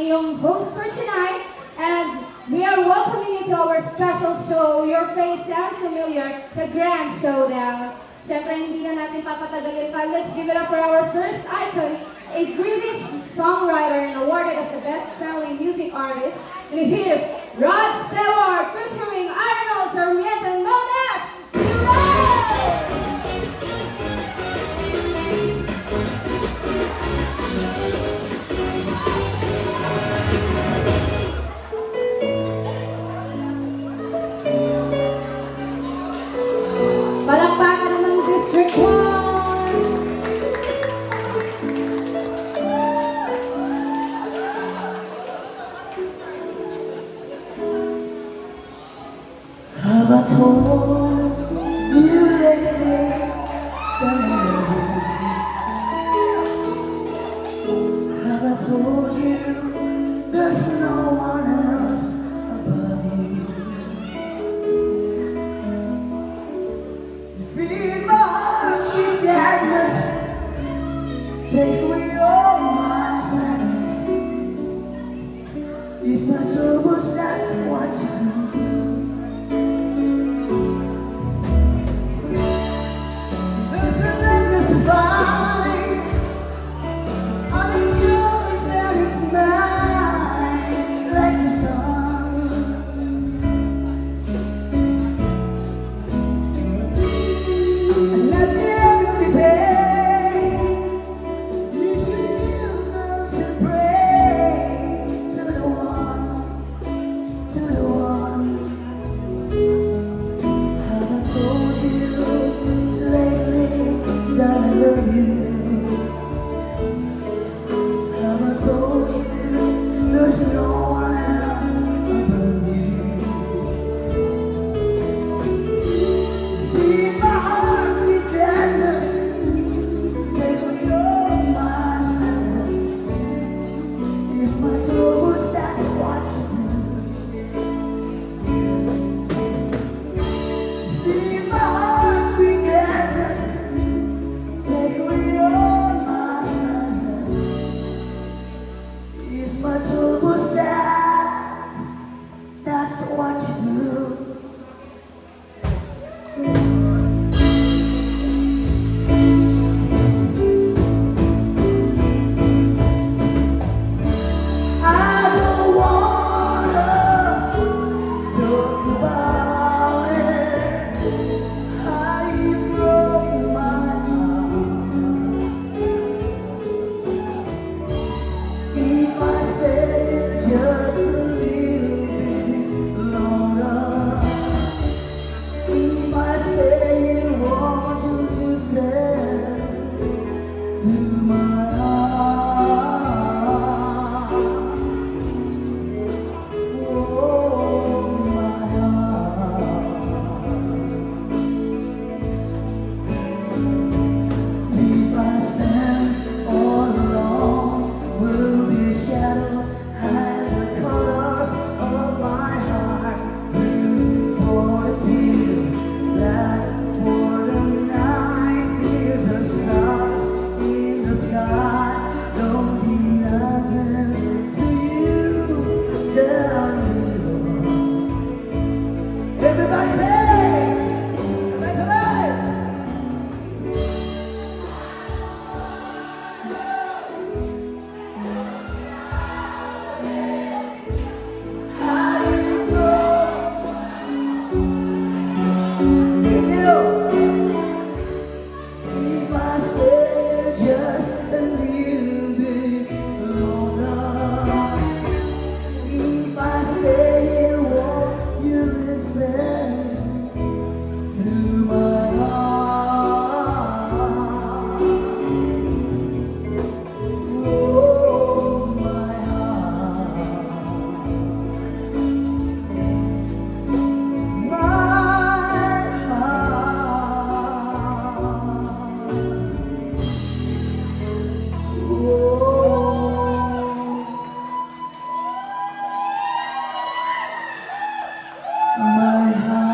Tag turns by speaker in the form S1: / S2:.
S1: iyong host for tonight. And we are welcoming you to our special show. Your face sounds familiar, the Grand Showdown. Siyempre, hindi na natin papatagalin pa. Let's give it up for our first icon, a British songwriter and awarded as the best-selling music artist. And here's Rod Stewart featuring Arnold Sarmiento, known as J-Rod! Palakpakan naman District 1!
S2: Have I told you lately that I love you? Have I told you there's no one else above you? You feed my heart with gladness, take away all my sadness. It's my troubles, that's what you do. There's no one else above you. Feed my heart with gladness, take away all my sadness. It's my troubles, that's what you do. Feed my heart with gladness, take away all my sadness. It's my troubles, that's what you do. I don't wanna talk about it, how you broke my heart. If I stay just a little bit longer, if I stay, won't you listen to my heart? Oh, my heart. If I stand all alone, will be a shadow, hide the colors of my heart. Blue for the tears, black for the night. Fears the stars in the sky don't mean nothing to you. Down here, everybody say, everybody say, how you broke you. If I stay just a little bit longer, if I stay here, won't you listen to my heart? Oh, my heart. My heart. Oh, my heart.